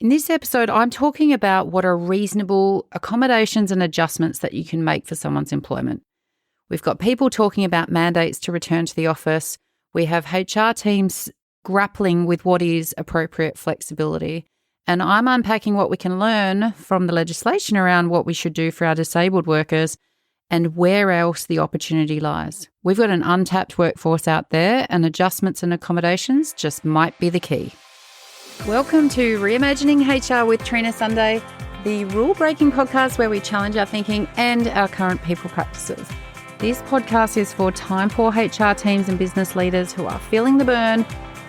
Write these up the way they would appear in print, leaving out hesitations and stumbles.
In this episode, I'm talking about what are reasonable accommodations and adjustments that you can make for someone's employment. We've got people talking about mandates to return to the office. We have HR teams grappling with what is appropriate flexibility. And I'm unpacking what we can learn from the legislation around what we should do for our disabled workers and where else the opportunity lies. We've got an untapped workforce out there, and adjustments and accommodations just might be the key. Welcome to Reimagining HR with Trina Sunday, the rule-breaking podcast where we challenge our thinking and our current people practices. This podcast is for time-poor HR teams and business leaders who are feeling the burn,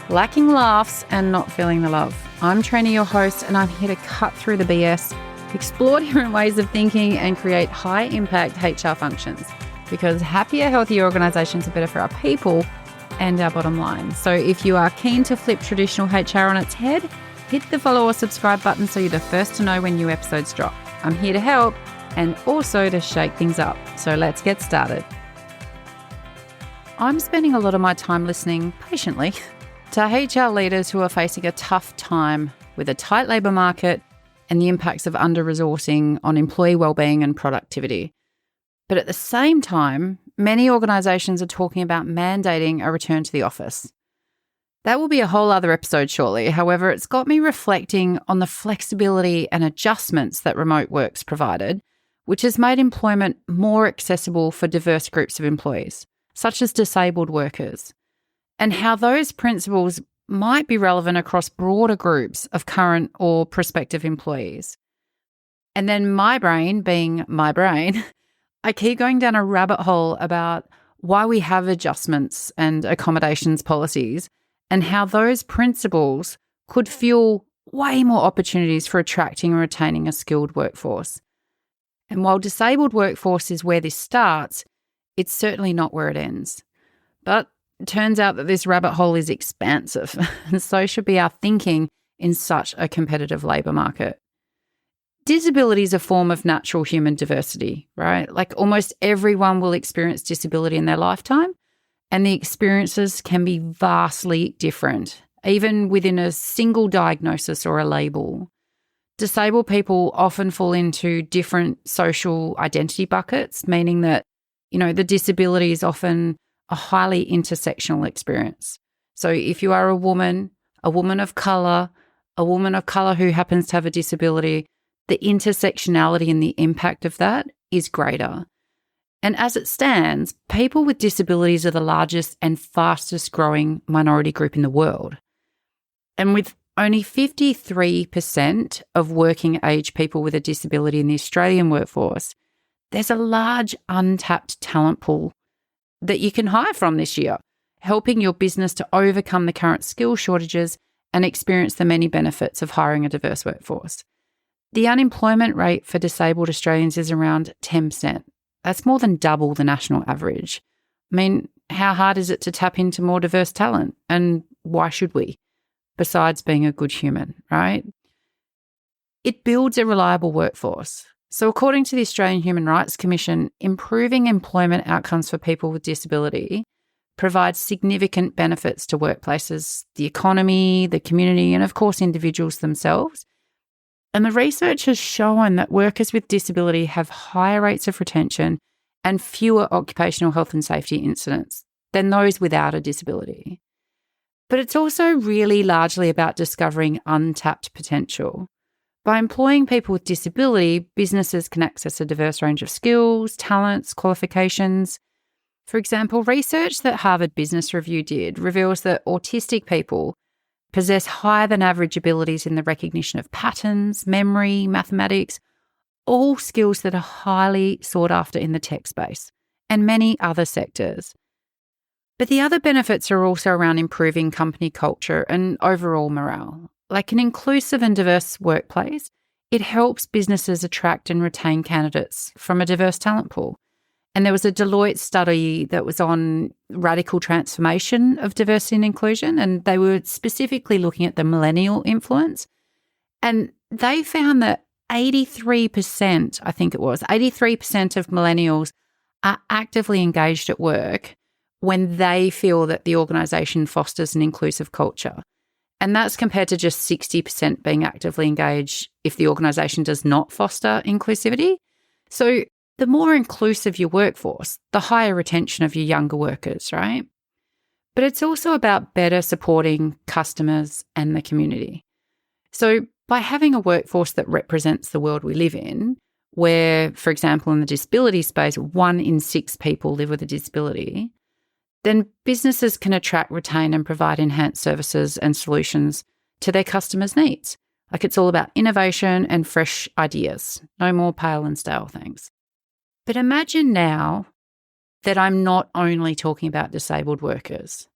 lacking laughs, and not feeling the love. I'm Trina, your host, and I'm here to cut through the BS, explore different ways of thinking, and create high-impact HR functions. Because happier, healthier organisations are better for our people and our bottom line. So if you are keen to flip traditional HR on its head, hit the follow or subscribe button so you're the first to know when new episodes drop. I'm here to help and also to shake things up. So let's get started. I'm spending a lot of my time listening patiently to HR leaders who are facing a tough time with a tight labour market and the impacts of under-resourcing on employee wellbeing and productivity. But at the same time, many organisations are talking about mandating a return to the office. That will be a whole other episode shortly. However, it's got me reflecting on the flexibility and adjustments that remote work's provided, which has made employment more accessible for diverse groups of employees, such as disabled workers, and how those principles might be relevant across broader groups of current or prospective employees. And then my brain, being my brain, I keep going down a rabbit hole about why we have adjustments and accommodations policies and how those principles could fuel way more opportunities for attracting and retaining a skilled workforce. And while disabled workforce is where this starts, it's certainly not where it ends. But it turns out that this rabbit hole is expansive, and so should be our thinking in such a competitive labour market. Disability is a form of natural human diversity, right? Like almost everyone will experience disability in their lifetime, and the experiences can be vastly different, even within a single diagnosis or a label. Disabled people often fall into different social identity buckets, meaning that, the disability is often a highly intersectional experience. So if you are a woman of colour who happens to have a disability, the intersectionality and the impact of that is greater. And as it stands, people with disabilities are the largest and fastest growing minority group in the world. And with only 53% of working age people with a disability in the Australian workforce, there's a large untapped talent pool that you can hire from this year, helping your business to overcome the current skill shortages and experience the many benefits of hiring a diverse workforce. The unemployment rate for disabled Australians is around 10%. That's more than double the national average. I mean, how hard is it to tap into more diverse talent? And why should we? Besides being a good human, right? It builds a reliable workforce. So according to the Australian Human Rights Commission, improving employment outcomes for people with disability provides significant benefits to workplaces, the economy, the community, and of course individuals themselves. And the research has shown that workers with disability have higher rates of retention and fewer occupational health and safety incidents than those without a disability. But it's also really largely about discovering untapped potential. By employing people with disability, businesses can access a diverse range of skills, talents, qualifications. For example, research that Harvard Business Review did reveals that autistic people possess higher than average abilities in the recognition of patterns, memory, mathematics, all skills that are highly sought after in the tech space and many other sectors. But the other benefits are also around improving company culture and overall morale. Like an inclusive and diverse workplace, it helps businesses attract and retain candidates from a diverse talent pool. And there was a Deloitte study that was on radical transformation of diversity and inclusion, and they were specifically looking at the millennial influence. And they found that 83%, I think it was, 83% of millennials are actively engaged at work when they feel that the organisation fosters an inclusive culture. And that's compared to just 60% being actively engaged if the organisation does not foster inclusivity. So the more inclusive your workforce, the higher retention of your younger workers, right? But it's also about better supporting customers and the community. So by having a workforce that represents the world we live in, where, for example, in the disability space, 1 in 6 people live with a disability, then businesses can attract, retain and provide enhanced services and solutions to their customers' needs. Like, it's all about innovation and fresh ideas. No more pale and stale things. But imagine now that I'm not only talking about disabled workers.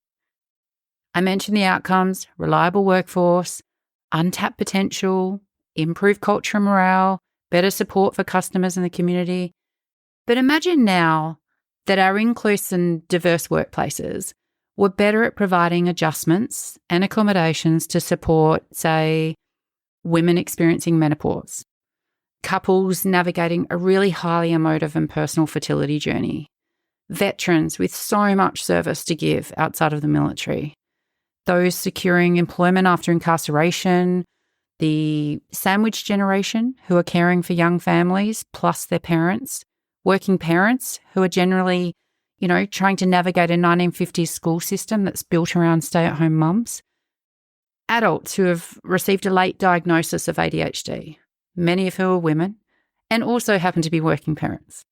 I mentioned the outcomes: reliable workforce, untapped potential, improved culture and morale, better support for customers and the community. But imagine now that our inclusive and diverse workplaces were better at providing adjustments and accommodations to support, say, women experiencing menopause, couples navigating a really highly emotive and personal fertility journey, veterans with so much service to give outside of the military, those securing employment after incarceration, the sandwich generation who are caring for young families plus their parents, working parents who are generally, trying to navigate a 1950s school system that's built around stay-at-home mums, adults who have received a late diagnosis of ADHD, many of who are women, and also happen to be working parents.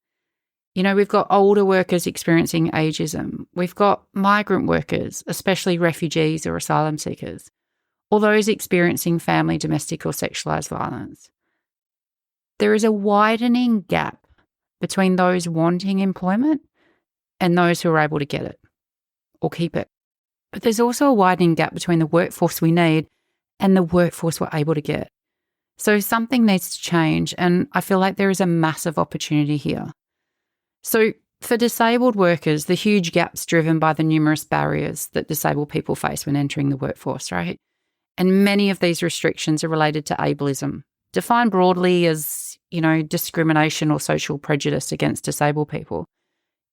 We've got older workers experiencing ageism. We've got migrant workers, especially refugees or asylum seekers, or those experiencing family, domestic or sexualised violence. There is a widening gap between those wanting employment and those who are able to get it or keep it. But there's also a widening gap between the workforce we need and the workforce we're able to get. So something needs to change, and I feel like there is a massive opportunity here. So for disabled workers, the huge gap's driven by the numerous barriers that disabled people face when entering the workforce, right? And many of these restrictions are related to ableism, defined broadly as, discrimination or social prejudice against disabled people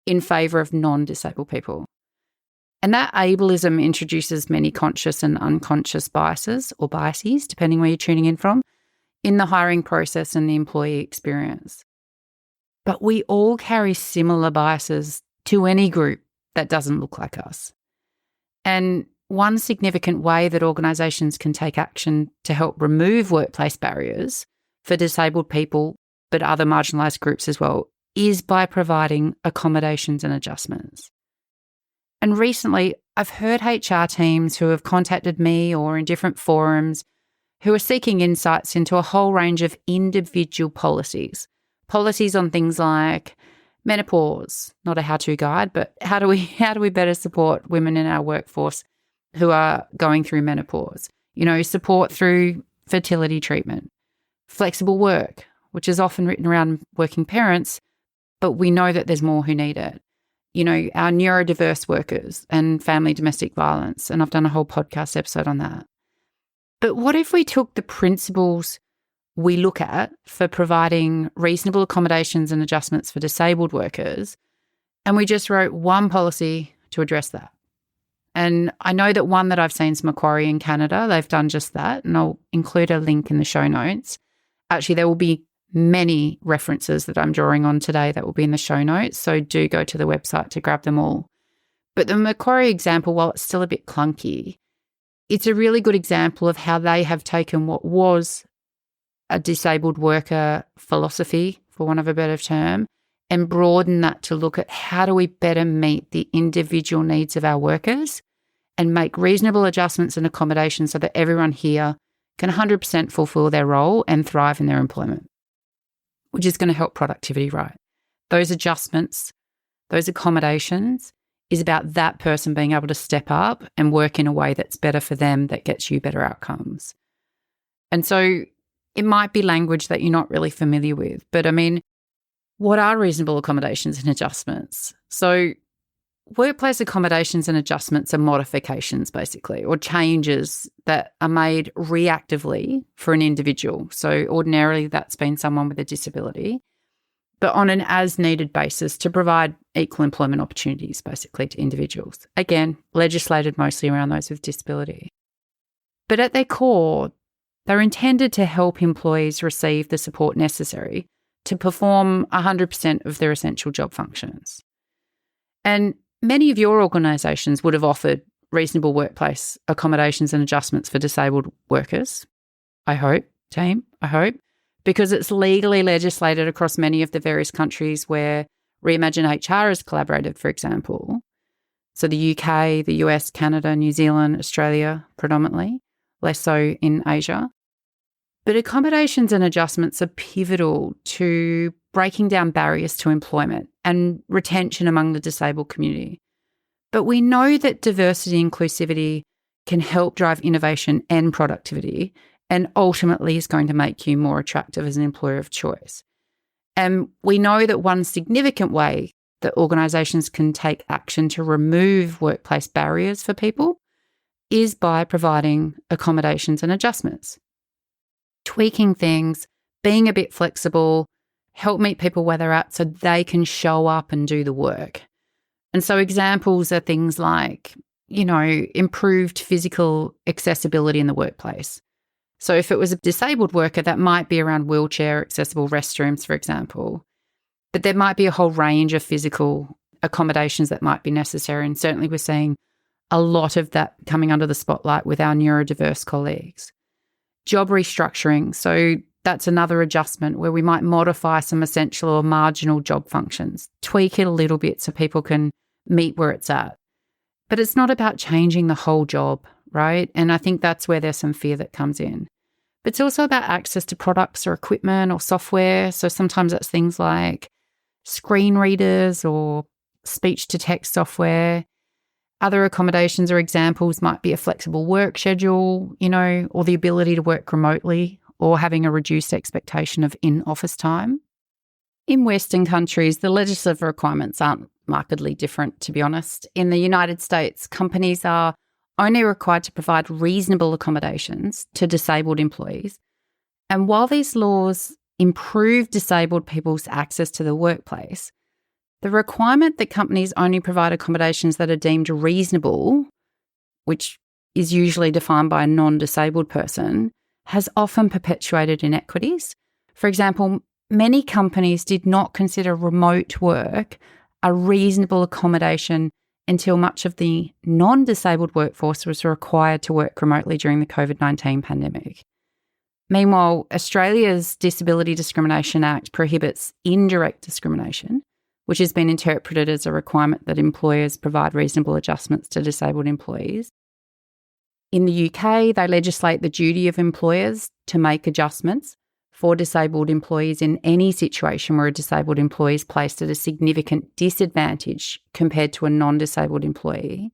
in favour of non-disabled people. And that ableism introduces many conscious and unconscious biases or biases, depending where you're tuning in from, in the hiring process and the employee experience. But we all carry similar biases to any group that doesn't look like us. And one significant way that organisations can take action to help remove workplace barriers for disabled people, but other marginalised groups as well, is by providing accommodations and adjustments. And recently, I've heard HR teams who have contacted me or in different forums who are seeking insights into a whole range of individual policies on things like menopause, not a how-to guide, but how do we better support women in our workforce who are going through menopause? Support through fertility treatment, flexible work, which is often written around working parents, but we know that there's more who need it. Our neurodiverse workers and family domestic violence, and I've done a whole podcast episode on that. But what if we took the principles we look at for providing reasonable accommodations and adjustments for disabled workers, and we just wrote one policy to address that? And I know that one that I've seen is Macquarie in Canada. They've done just that, and I'll include a link in the show notes. Actually, there will be many references that I'm drawing on today that will be in the show notes, so do go to the website to grab them all. But the Macquarie example, while it's still a bit clunky, it's a really good example of how they have taken what was a disabled worker philosophy, for want of a better term, and broaden that to look at how do we better meet the individual needs of our workers and make reasonable adjustments and accommodations so that everyone here can 100% fulfill their role and thrive in their employment, which is going to help productivity, right? Those adjustments, those accommodations is about that person being able to step up and work in a way that's better for them, that gets you better outcomes. And so it might be language that you're not really familiar with, but what are reasonable accommodations and adjustments? So workplace accommodations and adjustments are modifications, basically, or changes that are made reactively for an individual. So ordinarily that's been someone with a disability, but on an as-needed basis to provide equal employment opportunities, basically, to individuals. Again, legislated mostly around those with disability. But at their core, they're intended to help employees receive the support necessary to perform 100% of their essential job functions. And many of your organisations would have offered reasonable workplace accommodations and adjustments for disabled workers. I hope, team, I hope, because it's legally legislated across many of the various countries where Reimagine HR has collaborated, for example. So the UK, the US, Canada, New Zealand, Australia predominantly, less so in Asia. But accommodations and adjustments are pivotal to breaking down barriers to employment and retention among the disabled community. But we know that diversity and inclusivity can help drive innovation and productivity, and ultimately is going to make you more attractive as an employer of choice. And we know that one significant way that organisations can take action to remove workplace barriers for people is by providing accommodations and adjustments. Tweaking things, being a bit flexible, help meet people where they're at so they can show up and do the work. And so examples are things like, improved physical accessibility in the workplace. So if it was a disabled worker, that might be around wheelchair accessible restrooms, for example. But there might be a whole range of physical accommodations that might be necessary. And certainly we're seeing a lot of that coming under the spotlight with our neurodiverse colleagues. Job restructuring. So that's another adjustment where we might modify some essential or marginal job functions, tweak it a little bit so people can meet where it's at. But it's not about changing the whole job, right? And I think that's where there's some fear that comes in. But it's also about access to products or equipment or software. So sometimes that's things like screen readers or speech-to-text software. Other accommodations or examples might be a flexible work schedule, or the ability to work remotely or having a reduced expectation of in-office time. In Western countries, the legislative requirements aren't markedly different, to be honest. In the United States, companies are only required to provide reasonable accommodations to disabled employees. And while these laws improve disabled people's access to the workplace, the requirement that companies only provide accommodations that are deemed reasonable, which is usually defined by a non-disabled person, has often perpetuated inequities. For example, many companies did not consider remote work a reasonable accommodation until much of the non-disabled workforce was required to work remotely during the COVID-19 pandemic. Meanwhile, Australia's Disability Discrimination Act prohibits indirect discrimination, which has been interpreted as a requirement that employers provide reasonable adjustments to disabled employees. In the UK, they legislate the duty of employers to make adjustments for disabled employees in any situation where a disabled employee is placed at a significant disadvantage compared to a non-disabled employee.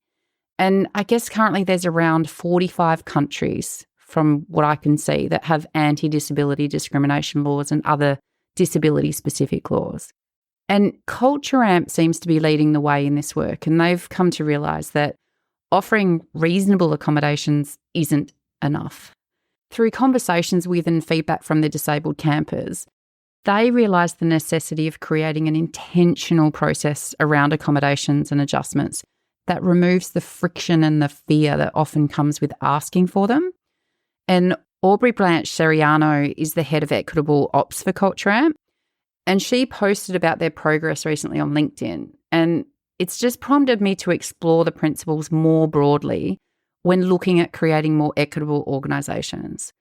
And I guess currently there's around 45 countries, from what I can see, that have anti-disability discrimination laws and other disability-specific laws. And Culture Amp seems to be leading the way in this work, and they've come to realise that offering reasonable accommodations isn't enough. Through conversations with and feedback from the disabled campers, they realised the necessity of creating an intentional process around accommodations and adjustments that removes the friction and the fear that often comes with asking for them. And Aubrey Blanche-Seriano is the head of Equitable Ops for Culture Amp, and she posted about their progress recently on LinkedIn. And it's just prompted me to explore the principles more broadly when looking at creating more equitable organisations.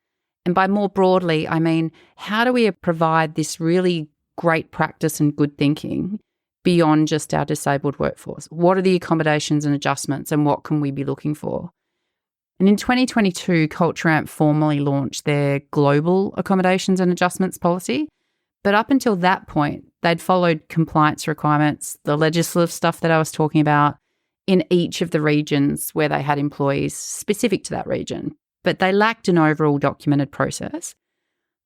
And by more broadly, I mean, how do we provide this really great practice and good thinking beyond just our disabled workforce? What are the accommodations and adjustments, and what can we be looking for? And in 2022, Culture Amp formally launched their global accommodations and adjustments policy. But up until that point, they'd followed compliance requirements, the legislative stuff that I was talking about, in each of the regions where they had employees specific to that region. But they lacked an overall documented process,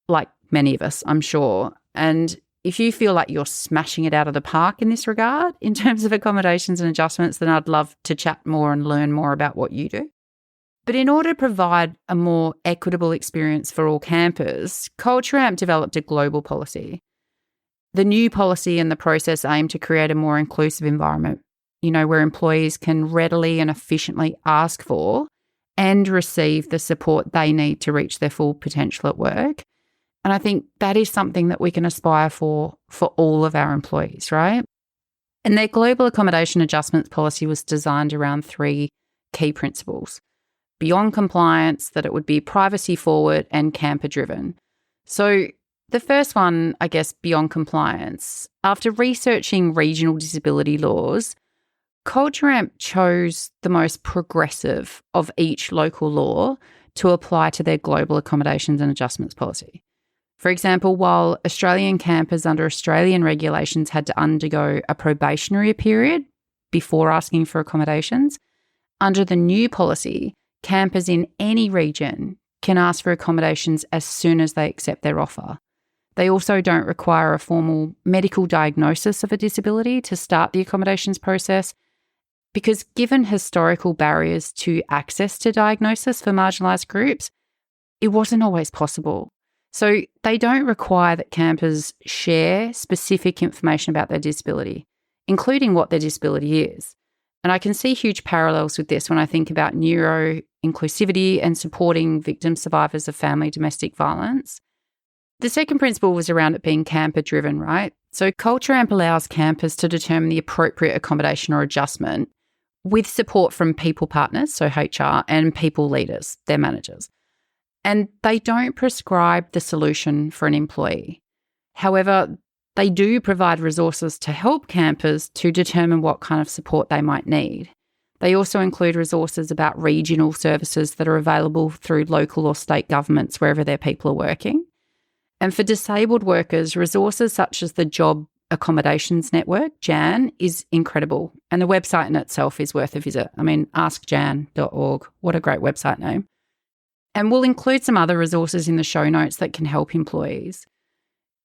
like many of us, I'm sure. And if you feel like you're smashing it out of the park in this regard, in terms of accommodations and adjustments, then I'd love to chat more and learn more about what you do. But in order to provide a more equitable experience for all campers, Culture Amp developed a global policy. The new policy and the process aim to create a more inclusive environment, where employees can readily and efficiently ask for and receive the support they need to reach their full potential at work. And I think that is something that we can aspire for all of our employees, right? And their global accommodation adjustments policy was designed around 3 key principles: beyond compliance, that it would be privacy forward and camper driven. So the first one, I guess, beyond compliance. After researching regional disability laws, Culture Amp chose the most progressive of each local law to apply to their global accommodations and adjustments policy. For example, while Australian campers under Australian regulations had to undergo a probationary period before asking for accommodations, under the new policy, campers in any region can ask for accommodations as soon as they accept their offer. They also don't require a formal medical diagnosis of a disability to start the accommodations process, because given historical barriers to access to diagnosis for marginalised groups, it wasn't always possible. So they don't require that campers share specific information about their disability, including what their disability is. And I can see huge parallels with this when I think about neuro-inclusivity and supporting victim survivors of family domestic violence. The second principle was around it being camper-driven, right? So Culture Amp allows campers to determine the appropriate accommodation or adjustment with support from people partners, so HR, and people leaders, their managers. And they don't prescribe the solution for an employee. However, they do provide resources to help campers to determine what kind of support they might need. They also include resources about regional services that are available through local or state governments wherever their people are working. And for disabled workers, resources such as the Job Accommodations Network, JAN, is incredible. And the website in itself is worth a visit. I mean, askjan.org. What a great website name. And we'll include some other resources in the show notes that can help employees.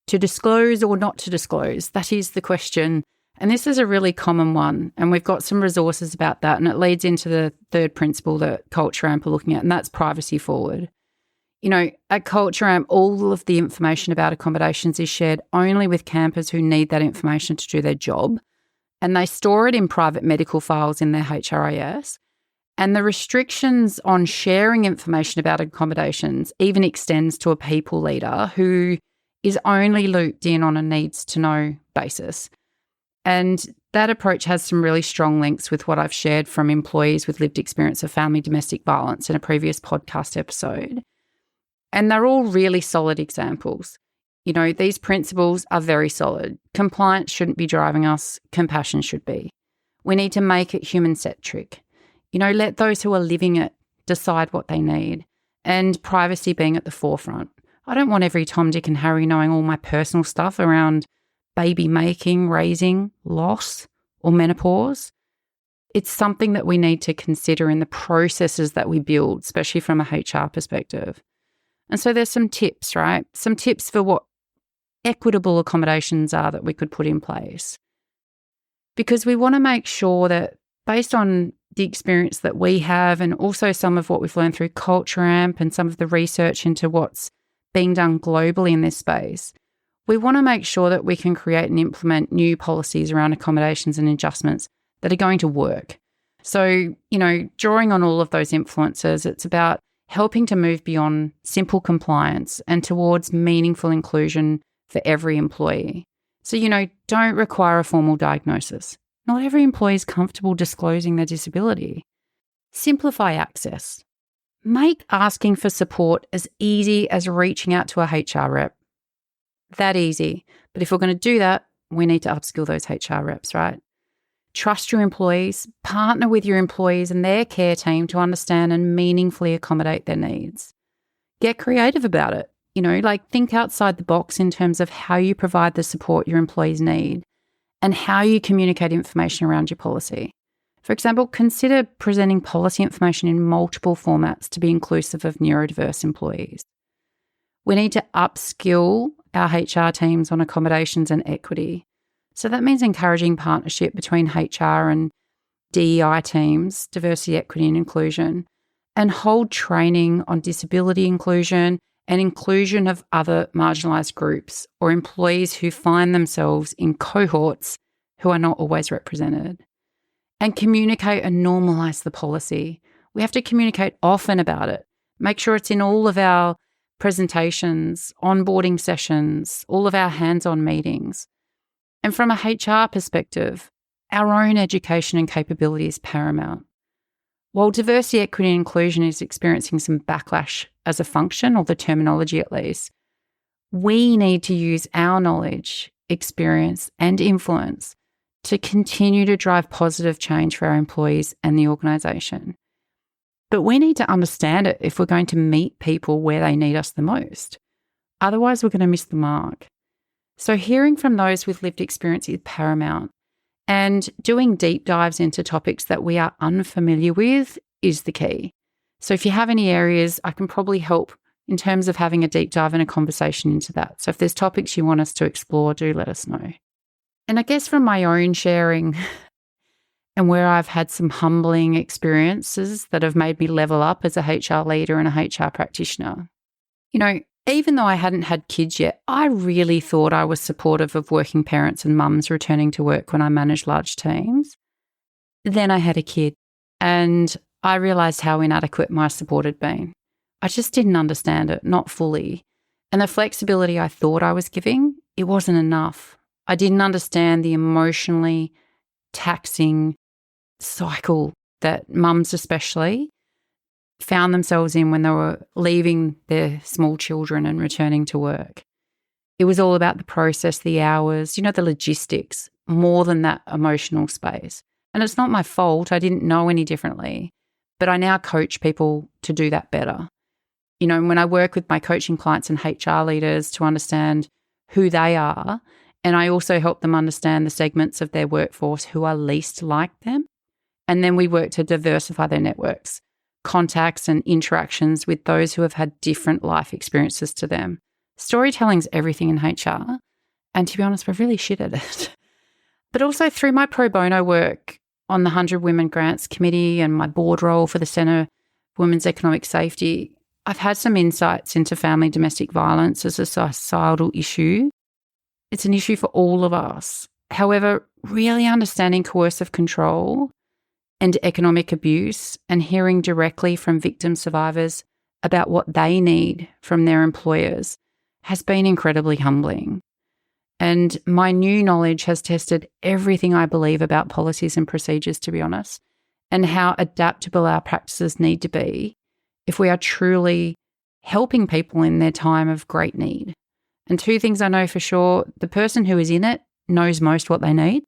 To disclose or not to disclose, that is the question. And this is a really common one. And we've got some resources about that. And it leads into the third principle that Culture Amp are looking at, and that's privacy forward. You know, at Culture Amp, all of the information about accommodations is shared only with campers who need that information to do their job, and they store it in private medical files in their HRIS. And the restrictions on sharing information about accommodations even extends to a people leader who is only looped in on a needs-to-know basis. And that approach has some really strong links with what I've shared from employees with lived experience of family domestic violence in a previous podcast episode. And they're all really solid examples. You know, these principles are very solid. Compliance shouldn't be driving us. Compassion should be. We need to make it human-centric. You know, let those who are living it decide what they need. And privacy being at the forefront. I don't want every Tom, Dick and Harry knowing all my personal stuff around baby making, raising, loss, or menopause. It's something that we need to consider in the processes that we build, especially from a HR perspective. And so there's some tips, right? Some tips for what equitable accommodations are that we could put in place. Because we want to make sure that based on the experience that we have and also some of what we've learned through Culture Amp and some of the research into what's being done globally in this space, we want to make sure that we can create and implement new policies around accommodations and adjustments that are going to work. So, you know, drawing on all of those influences, it's about helping to move beyond simple compliance and towards meaningful inclusion for every employee. So, you know, don't require a formal diagnosis. Not every employee is comfortable disclosing their disability. Simplify access. Make asking for support as easy as reaching out to a HR rep. That easy. But if we're going to do that, we need to upskill those HR reps, right? Trust your employees, partner with your employees and their care team to understand and meaningfully accommodate their needs. Get creative about it. You know, like think outside the box in terms of how you provide the support your employees need and how you communicate information around your policy. For example, consider presenting policy information in multiple formats to be inclusive of neurodiverse employees. We need to upskill our HR teams on accommodations and equity. So that means encouraging partnership between HR and DEI teams, diversity, equity and inclusion, and hold training on disability inclusion and inclusion of other marginalised groups or employees who find themselves in cohorts who are not always represented. And communicate and normalise the policy. We have to communicate often about it. Make sure it's in all of our presentations, onboarding sessions, all of our hands-on meetings. And from a HR perspective, our own education and capability is paramount. While diversity, equity, and inclusion is experiencing some backlash as a function, or the terminology at least, we need to use our knowledge, experience, and influence to continue to drive positive change for our employees and the organisation. But we need to understand it if we're going to meet people where they need us the most. Otherwise, we're going to miss the mark. So hearing from those with lived experience is paramount. And doing deep dives into topics that we are unfamiliar with is the key. So if you have any areas, I can probably help in terms of having a deep dive and a conversation into that. So if there's topics you want us to explore, do let us know. And I guess from my own sharing and where I've had some humbling experiences that have made me level up as a HR leader and a HR practitioner, even though I hadn't had kids yet, I really thought I was supportive of working parents and mums returning to work when I managed large teams. Then I had a kid and I realised how inadequate my support had been. I just didn't understand it, not fully. And the flexibility I thought I was giving, it wasn't enough. I didn't understand the emotionally taxing cycle that mums especially found themselves in when they were leaving their small children and returning to work. It was all about the process, the hours, the logistics, more than that emotional space. And it's not my fault. I didn't know any differently. But I now coach people to do that better. When I work with my coaching clients and HR leaders to understand who they are, and I also help them understand the segments of their workforce who are least like them. And then we work to diversify their networks, contacts and interactions with those who have had different life experiences to them. Storytelling's everything in HR. And to be honest, we're really shit at it. But also through my pro bono work on the 100 Women Grants Committee and my board role for the Centre for Women's Economic Safety, I've had some insights into family domestic violence as a societal issue. It's an issue for all of us. However, really understanding coercive control and economic abuse and hearing directly from victim survivors about what they need from their employers has been incredibly humbling. And my new knowledge has tested everything I believe about policies and procedures, to be honest, and how adaptable our practices need to be if we are truly helping people in their time of great need. And two things I know for sure: the person who is in it knows most what they need.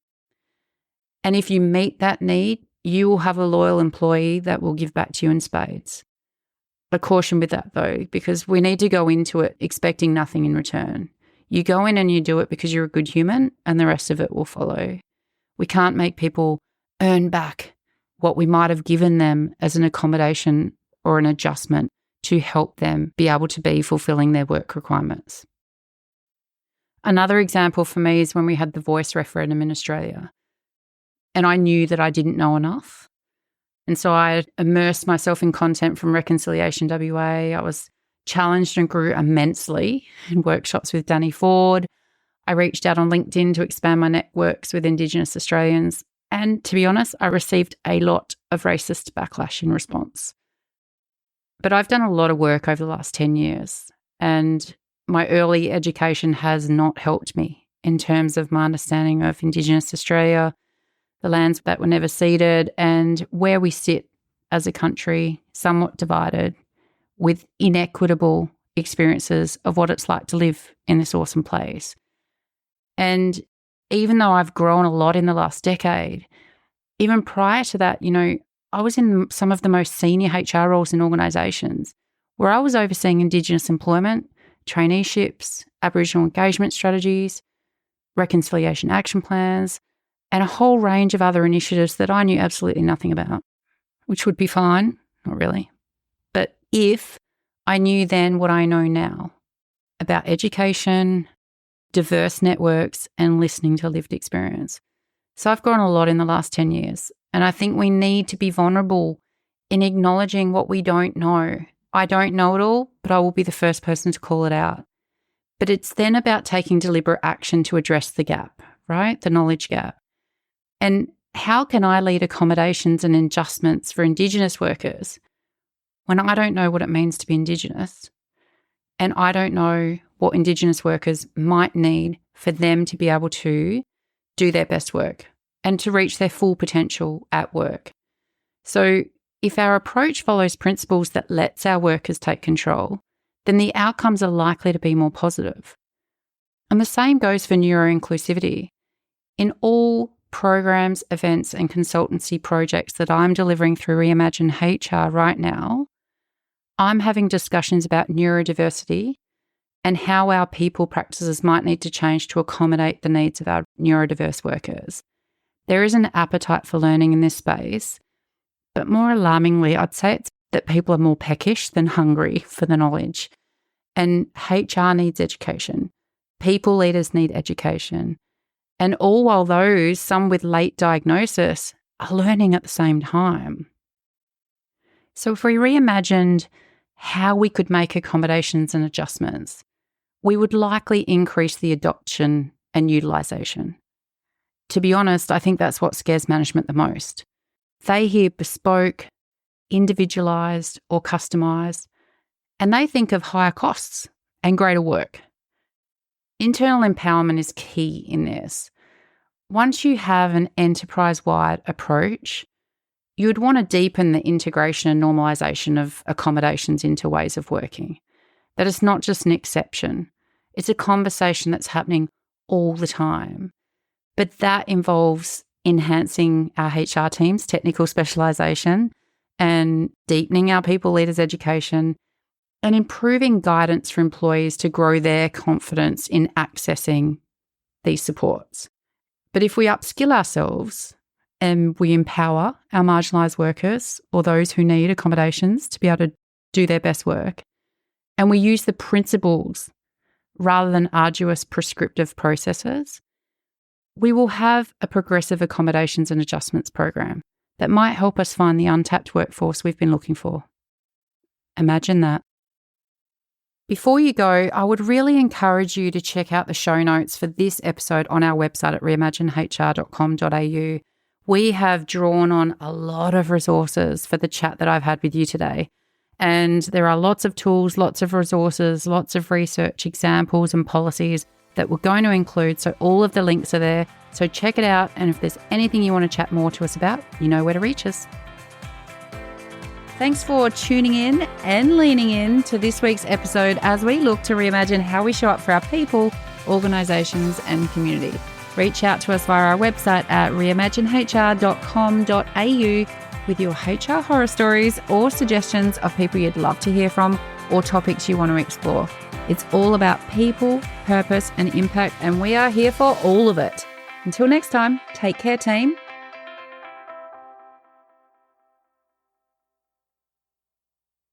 And if you meet that need, you will have a loyal employee that will give back to you in spades. A caution with that though, because we need to go into it expecting nothing in return. You go in and you do it because you're a good human and the rest of it will follow. We can't make people earn back what we might have given them as an accommodation or an adjustment to help them be able to be fulfilling their work requirements. Another example for me is when we had the voice referendum in Australia. And I knew that I didn't know enough. And so I immersed myself in content from Reconciliation WA. I was challenged and grew immensely in workshops with Danny Ford. I reached out on LinkedIn to expand my networks with Indigenous Australians. And to be honest, I received a lot of racist backlash in response. But I've done a lot of work over the last 10 years, and my early education has not helped me in terms of my understanding of Indigenous Australia, the lands that were never ceded, and where we sit as a country, somewhat divided, with inequitable experiences of what it's like to live in this awesome place. And even though I've grown a lot in the last decade, even prior to that, I was in some of the most senior HR roles in organisations where I was overseeing Indigenous employment, traineeships, Aboriginal engagement strategies, reconciliation action plans, and a whole range of other initiatives that I knew absolutely nothing about, which would be fine, not really. But if I knew then what I know now about education, diverse networks, and listening to lived experience. So I've grown a lot in the last 10 years, and I think we need to be vulnerable in acknowledging what we don't know. I don't know it all, but I will be the first person to call it out. But it's then about taking deliberate action to address the gap, right? The knowledge gap. And How can I lead accommodations and adjustments for Indigenous workers when I don't know what it means to be Indigenous and I don't know what Indigenous workers might need for them to be able to do their best work and to reach their full potential at work? So if our approach follows principles that lets our workers take control, then the outcomes are likely to be more positive. And the same goes for neuroinclusivity. In all programs, events, and consultancy projects that I'm delivering through Reimagine HR right now, I'm having discussions about neurodiversity and how our people practices might need to change to accommodate the needs of our neurodiverse workers. There is an appetite for learning in this space, but more alarmingly, I'd say it's that people are more peckish than hungry for the knowledge. And HR needs education. People leaders need education. And all while those, some with late diagnosis, are learning at the same time. So if we reimagined how we could make accommodations and adjustments, we would likely increase the adoption and utilisation. To be honest, I think that's what scares management the most. They hear bespoke, individualised or customised, and they think of higher costs and greater work. Internal empowerment is key in this. Once you have an enterprise-wide approach, you would want to deepen the integration and normalisation of accommodations into ways of working. That it's not just an exception. It's a conversation that's happening all the time. But that involves enhancing our HR team's technical specialisation and deepening our people leaders' education and improving guidance for employees to grow their confidence in accessing these supports. But if we upskill ourselves and we empower our marginalised workers or those who need accommodations to be able to do their best work, and we use the principles rather than arduous prescriptive processes, we will have a progressive accommodations and adjustments program that might help us find the untapped workforce we've been looking for. Imagine that. Before you go, I would really encourage you to check out the show notes for this episode on our website at reimaginehr.com.au. We have drawn on a lot of resources for the chat that I've had with you today. And there are lots of tools, lots of resources, lots of research examples and policies that we're going to include. So all of the links are there. So check it out. And if there's anything you want to chat more to us about, you know where to reach us. Thanks for tuning in and leaning in to this week's episode as we look to reimagine how we show up for our people, organisations and community. Reach out to us via our website at reimaginehr.com.au with your HR horror stories or suggestions of people you'd love to hear from or topics you want to explore. It's all about people, purpose and impact, and we are here for all of it. Until next time, take care, team.